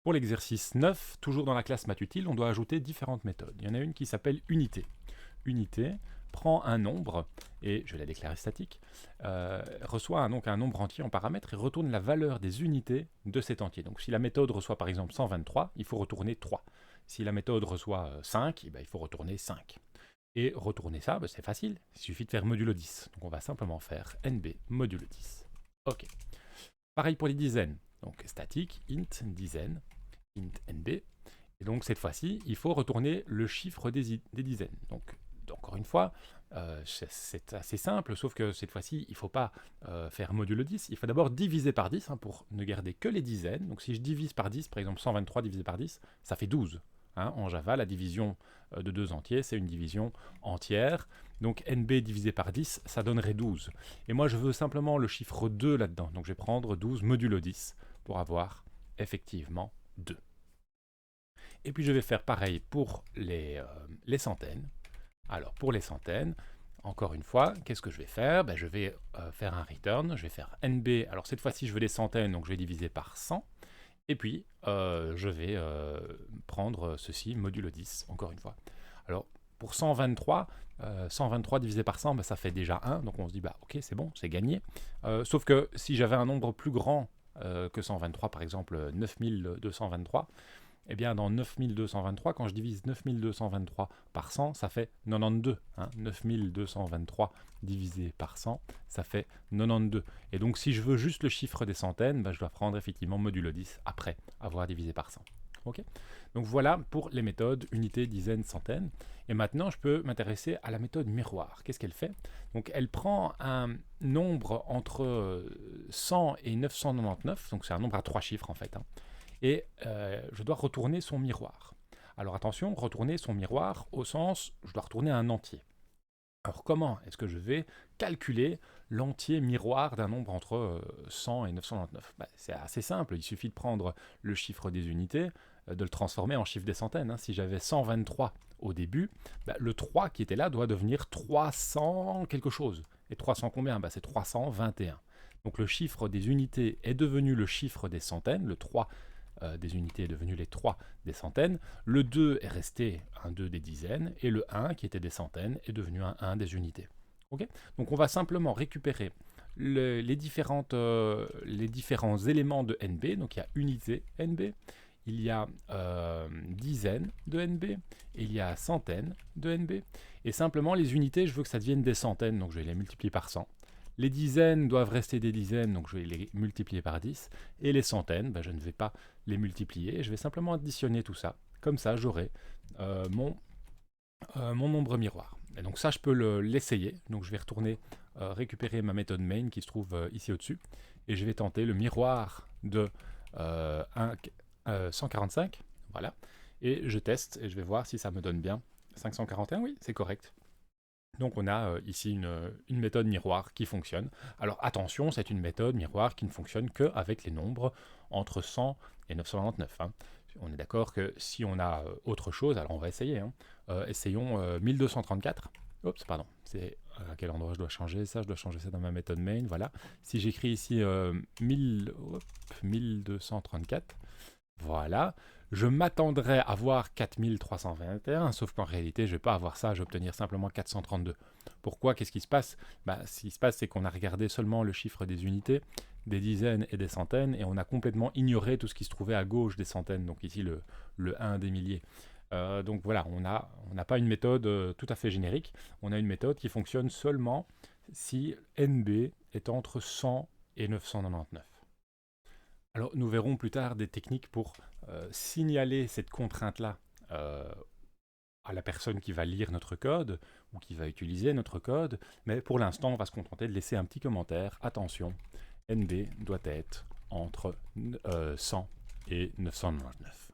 Pour l'exercice 9, toujours dans la classe maths utile, on doit ajouter différentes méthodes. Il y en a une qui s'appelle unité. Unité prend un nombre, et je l'ai déclaré statique, reçoit donc un nombre entier en paramètre et retourne la valeur des unités de cet entier. Donc si la méthode reçoit par exemple 123, il faut retourner 3. Si la méthode reçoit 5, il faut retourner 5. Et retourner ça, c'est facile, il suffit de faire modulo 10. Donc on va simplement faire nb modulo 10. Ok. Pareil pour les dizaines. Donc statique, int dizaines, int nb. Et donc cette fois-ci, il faut retourner le chiffre des dizaines. Donc encore une fois, c'est assez simple, sauf que cette fois-ci, il ne faut pas faire modulo 10. Il faut d'abord diviser par 10 pour ne garder que les dizaines. Donc si je divise par 10, par exemple 123 divisé par 10, ça fait 12. En Java, la division de deux entiers, c'est une division entière. Donc nb divisé par 10, ça donnerait 12. Et moi, je veux simplement le chiffre 2 là-dedans. Donc je vais prendre 12 modulo 10 pour avoir effectivement 2. Et puis je vais faire pareil pour les centaines. Alors pour les centaines, encore une fois, qu'est-ce que je vais faire? Je vais faire un return, je vais faire nb. Alors cette fois-ci, je veux des centaines, donc je vais diviser par 100. Et puis, je vais prendre ceci, modulo 10, encore une fois. Alors, pour 123, 123 divisé par 100, ça fait déjà 1. Donc on se dit, ok, c'est bon, c'est gagné. Sauf que si j'avais un nombre plus grand que 123, par exemple 9223, eh bien, dans 9223, quand je divise 9223 par 100, ça fait 92. 9223 divisé par 100, ça fait 92. Et donc, si je veux juste le chiffre des centaines, je dois prendre effectivement modulo 10 après avoir divisé par 100. Okay, donc voilà pour les méthodes unité, dizaine, centaine. Et maintenant, je peux m'intéresser à la méthode miroir. Qu'est-ce qu'elle fait? Donc, elle prend un nombre entre 100 et 999, donc c'est un nombre à 3 chiffres en fait, et je dois retourner son miroir. Alors attention, retourner son miroir au sens, je dois retourner un entier. Alors comment est-ce que je vais calculer l'entier miroir d'un nombre entre 100 et 999? C'est assez simple, il suffit de prendre le chiffre des unités, de le transformer en chiffre des centaines. Si j'avais 123 au début, le 3 qui était là doit devenir 300 quelque chose. Et 300 combien? C'est 321. Donc le chiffre des unités est devenu le chiffre des centaines, le 3 des unités est devenu les 3 des centaines, le 2 est resté un 2 des dizaines, et le 1 qui était des centaines est devenu un 1 des unités. Okay, donc on va simplement récupérer les différents éléments de NB, donc il y a unité NB, il y a dizaines de NB, et il y a centaines de NB, et simplement les unités, je veux que ça devienne des centaines, donc je vais les multiplier par 100. Les dizaines doivent rester des dizaines, donc je vais les multiplier par 10. Et les centaines, je ne vais pas les multiplier, je vais simplement additionner tout ça. Comme ça, j'aurai mon nombre miroir. Et donc ça, je peux l'essayer. Donc je vais retourner récupérer ma méthode main qui se trouve ici au-dessus. Et je vais tenter le miroir de 145. Voilà. Et je teste et je vais voir si ça me donne bien. 541, oui, c'est correct. Donc on a ici une méthode miroir qui fonctionne. Alors attention, c'est une méthode miroir qui ne fonctionne qu'avec les nombres entre 100 et 999. On est d'accord que si on a autre chose, alors on va essayer. Essayons 1234. Oups, pardon. C'est à quel endroit je dois changer ça? Je dois changer ça dans ma méthode main. Voilà. Si j'écris ici 1234, voilà. Je m'attendrais à voir 4321, sauf qu'en réalité, je ne vais pas avoir ça, je vais obtenir simplement 432. Pourquoi? Qu'est-ce qui se passe? Ce qui se passe, c'est qu'on a regardé seulement le chiffre des unités, des dizaines et des centaines, et on a complètement ignoré tout ce qui se trouvait à gauche des centaines, donc ici le 1 des milliers. Donc voilà, on n'a pas une méthode tout à fait générique, on a une méthode qui fonctionne seulement si NB est entre 100 et 999. Alors nous verrons plus tard des techniques pour signaler cette contrainte-là à la personne qui va lire notre code ou qui va utiliser notre code, mais pour l'instant on va se contenter de laisser un petit commentaire. Attention, NB doit être entre 100 et 999.